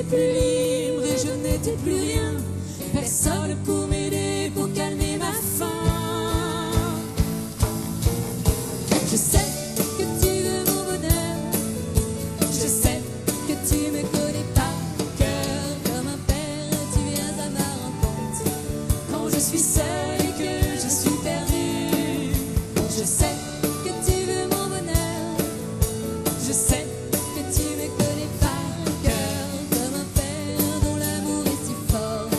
plus libre et je n'étais plus rien. Personne pour m'aider, pour calmer ma faim. Je sais que tu veux mon bonheur. Je sais que tu me connais par cœur. Comme un père, tu viens à ma rencontre. Quand je suis seule et que je suis perdue. Je sais que tu veux mon bonheur. Je sais que tu me connais par cœur. Comme un père dont l'amour est si fort,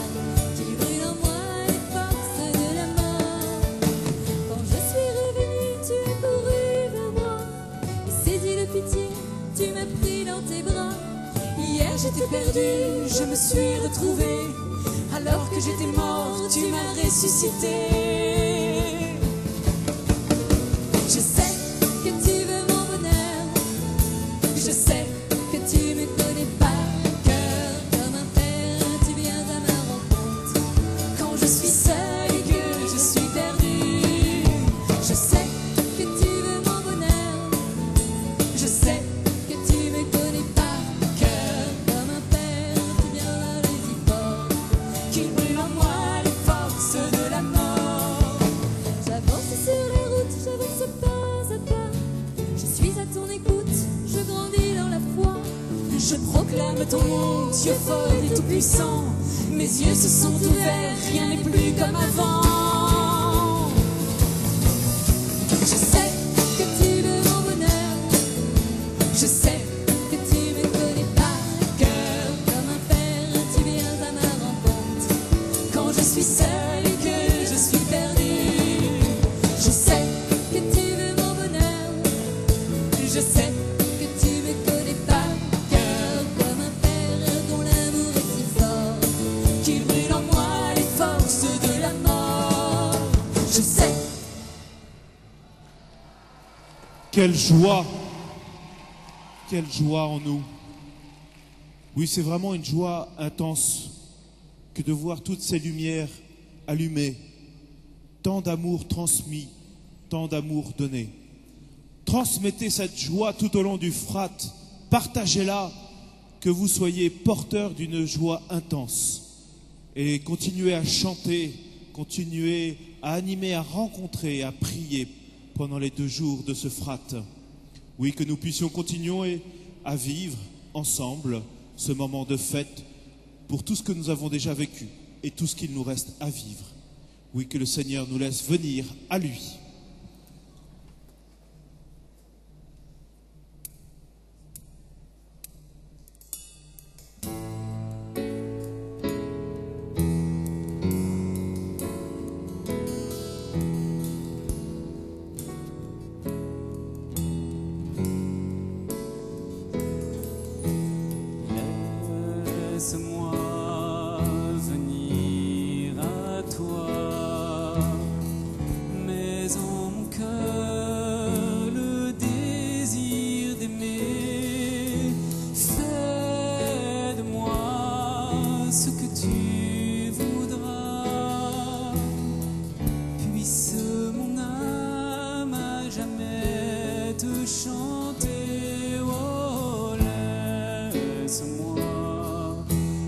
qui brûle en moi les forces de la mort. Quand je suis revenue, tu es couru vers moi. Et saisi de pitié, tu m'as pris dans tes bras. Hier j'étais perdue, je me suis retrouvée. Alors que j'étais morte, tu m'as ressuscité. Je sais que tu veux mon bonheur. Je sais que tu me connais par cœur. Comme un père, tu viens à ma rencontre. Quand je suis seule et que je suis perdue. Je sais que tu veux mon bonheur. Je sais que tu me connais par cœur. Comme un père, tu viens à les efforts qui brûlent en moi les forces de la mort. J'avance sur les routes, j'avance pas à pas. Je suis à ton écoute, je grandis dans la foi. Je proclame ton nom, Dieu fort et tout-puissant. Mes yeux se sont ouverts, rien n'est plus comme avant. Je sais que tu veux mon bonheur. Je sais que tu me connais par cœur. Comme un père, tu viens à ma rencontre. Quand je suis seule et que je suis perdue. Je sais que tu veux mon bonheur. Je sais que tu me connais par cœur. Comme un père dont l'amour est si fort, qu'il brûle en moi les forces de la mort. Je sais. Quelle joie en nous. Oui, c'est vraiment une joie intense que de voir toutes ces lumières allumées, tant d'amour transmis, tant d'amour donné. Transmettez cette joie tout au long du Frat, partagez-la, que vous soyez porteurs d'une joie intense. Et continuez à chanter, continuez à animer, à rencontrer, à prier pendant les 2 jours de ce Frat. Oui, que nous puissions continuer à vivre ensemble ce moment de fête pour tout ce que nous avons déjà vécu et tout ce qu'il nous reste à vivre. Oui, que le Seigneur nous laisse venir à lui. Laisse-moi venir à toi, mais en mon cœur le désir d'aimer. Fais de moi ce que tu voudras. Puisse mon âme à jamais te chanter. Oh, laisse-moi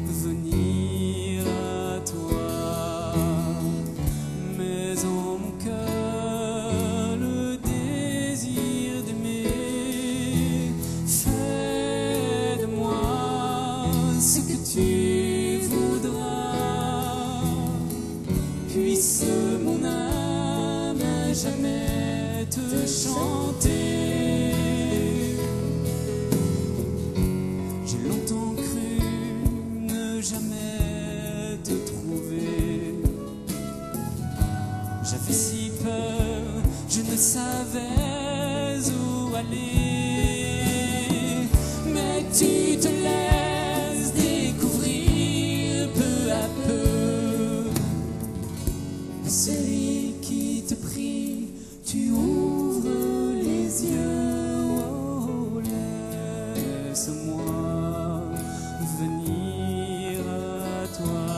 venir à toi, mais en mon cœur le désir d'aimer. Fais de moi ce que tu voudras. Puisse mon âme à jamais te chanter. J'ai longtemps cru ne jamais te trouver. J'avais si peur, je ne savais où aller. Mais tu te laisses découvrir peu à peu. Celui qui te prie, tu ouvres les yeux. Oh, laisse-moi venir à toi,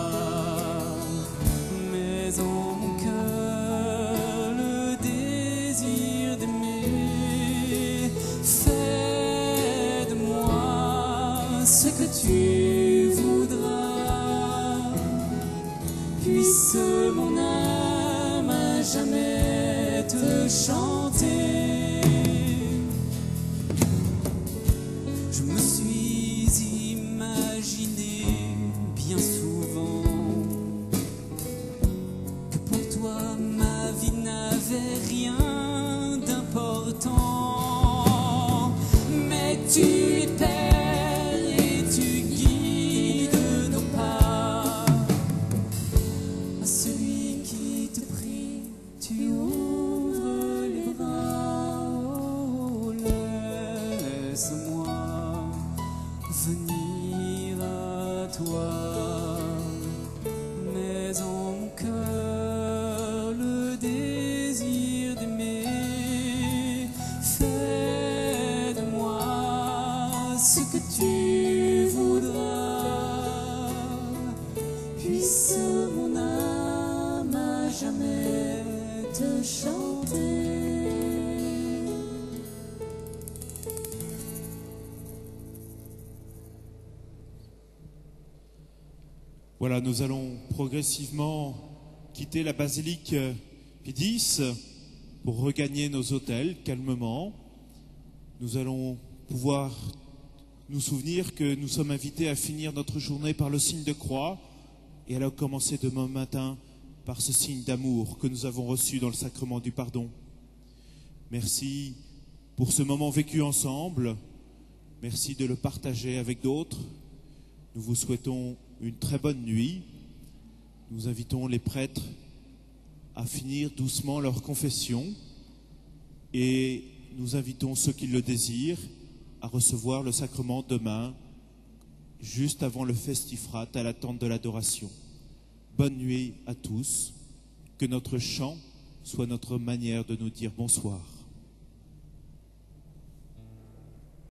mais en mon cœur le désir d'aimer. Fais de moi ce que de temps. Mais tu es Père et tu guides nos pas. À celui qui te prie, tu ouvres les bras. Oh, laisse-moi venir à toi. Mais en mon cœur le désir d'aimer, fais de moi ce que tu voudras. Puisse mon âme à jamais te chanter. Voilà, nous allons progressivement quitter la basilique Pie X pour regagner nos hôtels calmement. Nous allons pouvoir nous souvenir que nous sommes invités à finir notre journée par le signe de croix et à commencer demain matin par ce signe d'amour que nous avons reçu dans le sacrement du pardon. Merci pour ce moment vécu ensemble. Merci de le partager avec d'autres. Nous vous souhaitons une très bonne nuit. Nous invitons les prêtres à finir doucement leur confession et nous invitons ceux qui le désirent à recevoir le sacrement demain, juste avant le festifrat, à l'attente de l'adoration. Bonne nuit à tous. Que notre chant soit notre manière de nous dire bonsoir.